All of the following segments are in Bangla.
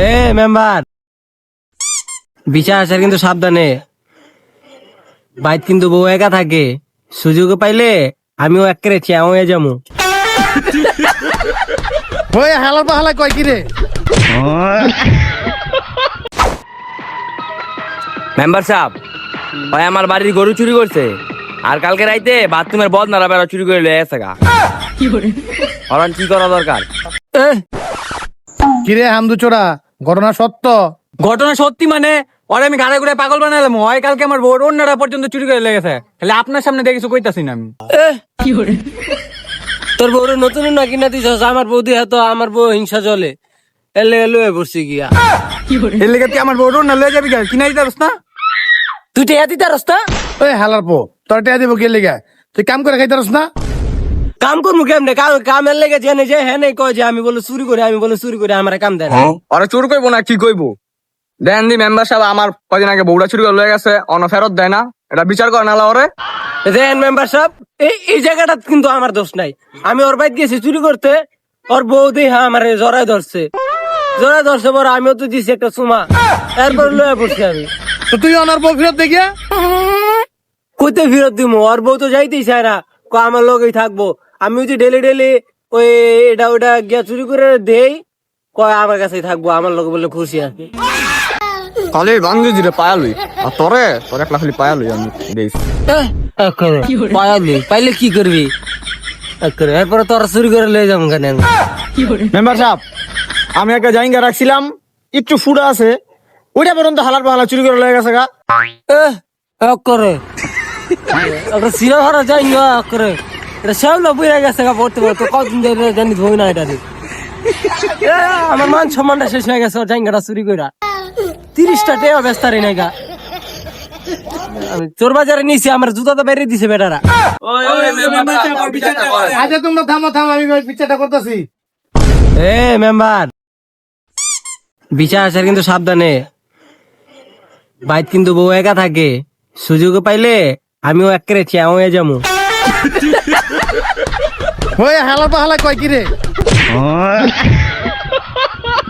এ মেম্বার, বিচার আচার কিন্তু সাবধানে। বাইত কিন্তু বউ একা থাকে, সুযোগ পাইলে আমিও একেবারে চেয়া হয়ে যাবো। ওই হালার পাহালা কয় কি রে? মেম্বার সাহেব, ভাই আমার বাড়ির গরু চুরি করছে, আর কালকে রাইতে বাথরুমের বদ নাড়া বেড়া চুরি করে লয়ে গেছে গা। অরান কি করা দরকার? কি রে হামদু চোরা, ঘটনা সত্য? ঘটনা সত্যি মানে ওরে আমি গাড়ি ঘুরে পাগল বানালাম। হয় কালকে আমার বউর অন্যরা পর্যন্ত চুরি করে লেগেছে, তাহলে আপনার সামনে দেখে কিছু কইতাছি না আমি। তোর বউর নতুন না কিনা দিস, আমার বউ দিয়ে তো আমার বউ হিংসা চলে, এলে লয়ে পড়ছি গিয়া। এর লেগে তুই আমার বউর অন্য লয়ে যাবি কিনা দিতে পারস না? তুই টেয়া দিতে রাস্তা ওই হালার পো, তোর টেয়া দিব কে লেগে? তুই কাম করে খাইতে পারস না? কাম করবো কেমনে? কামের লেগে জেনে যে হ্যাঁ নেই কয় যে আমি বলে চুরি করে, আমি বলে চুরি করে, আমার কাম দেয় না। ওরা চুরি করবো না কি কইবো? দেন দি মেম্বার সাহেব আমার কদিন আগে বউটা চুরি করে লয়ে গেছে, অন ফেরত দেয় না, এটা বিচার করে না ওরে। দেখেন মেম্বার সাহেব, এই জায়গাটা কিন্তু আমার দোষ নাই। আমি ওর বাইক গেছি চুরি করতে, ওর বউ দিয়ে আমার জড়াই ধরছে পর আমিও তো দিছি একটা চুমা, এরপর লয়ে পড়ছি আমি। তো তুই অনার বউ ফিরত দেখিয়া কইতে ফেরত দিব? ওর বউ তো যাইতেই চায় না, আমার লগেই থাকবো। আমি যদি ডেলি ওই এটা ওটা গিয়া চুরি করে দেই, কয় আমার কাছেই থাকবো, আমার লগে বলে খুশি আছে। খালি বাঙ্গি দিলে পায়ালুই, আর তোরে তোর একলা খালি পায়ালুই আমি দিয়েছি। পাইলে কি করবি? এরপরে তোরা চুরি করে লয়ে যাবো কেন? মেম্বার সাহেব, আমি একটা জায়গা রাখছিলাম, একটু ফুটা আছে, ওইটা পর্যন্ত হালার পাহালা চুরি করে লয়ে গেছে গা। করে সিরা ভরা যাই করে এটা সেও বুঝে গেছে গা, পড়তে পড়তে কতদিন ধরে জানি ধোই না এটা দিয়ে। আমার মান সম্মানটা শেষ হয়ে গেছে জায়গাটা চুরি করে। 30টা টেয়া ব্যস্তারি নাই গা। আমি চোর বাজারে নিছি, আমার জুতা তো বেরিয়ে দিছে বেটারা। আচ্ছা তোমরা থামো, আমি বিচারটা করতেছি। এ মেম্বার, বিচার আচার কিন্তু সাবধানে। বাইত কিন্তু বউ একা থাকে, সুযোগ পাইলে আমিও একেবারে চেয়া হয়ে যাবো। ওই হালার পাহালা কয় কি রে?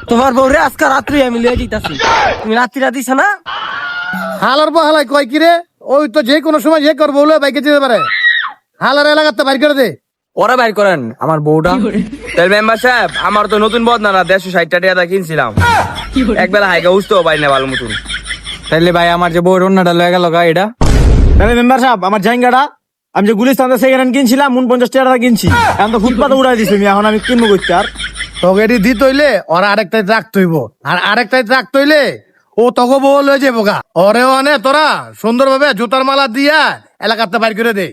তোমার বউরে আজকে রাত্রি আমি লিয়ে যেতেছি, তুমি রাত্রিটা দিছ না? হালার পাহালা কয় কি রে? ওই তো যে কোনো সময় যে করবো বলে বাইকে যেতে পারে। হালার এলাকাতে বাইর করে দে। ওরা বাইর করেন আমার বউটা। তাই মেম্বার সাহেব, আমার তো নতুন বদ না 160 টাকা কিনছিলাম, একবেলা হাইকা উঠতেও পারি না ভালো মতন। তাইলে ভাই আমার যে বউর অন্যটা লয়ে গেল গা এটা। তাহলে মেম্বার সাহেব, আমার জায়গাটা আমি যে গুলিস্তান সেকেন্ড হ্যান্ড কিনছিলাম 50 টাকা কিনছি, এখন তো ফুটপাতে উড়াই দিছি, এখন আমি কিনবো করতে আর তোকে এটি দিত হইলে ওরা আরেকটাই রাখতে হইব, আর আরেকটাই রাখতে হইলে ও তখন বউ লয়ে যাবো গা। ওরে অনে তোরা সুন্দর ভাবে জুতার মালা দিয়া এলাকাতে বাইর করে দে।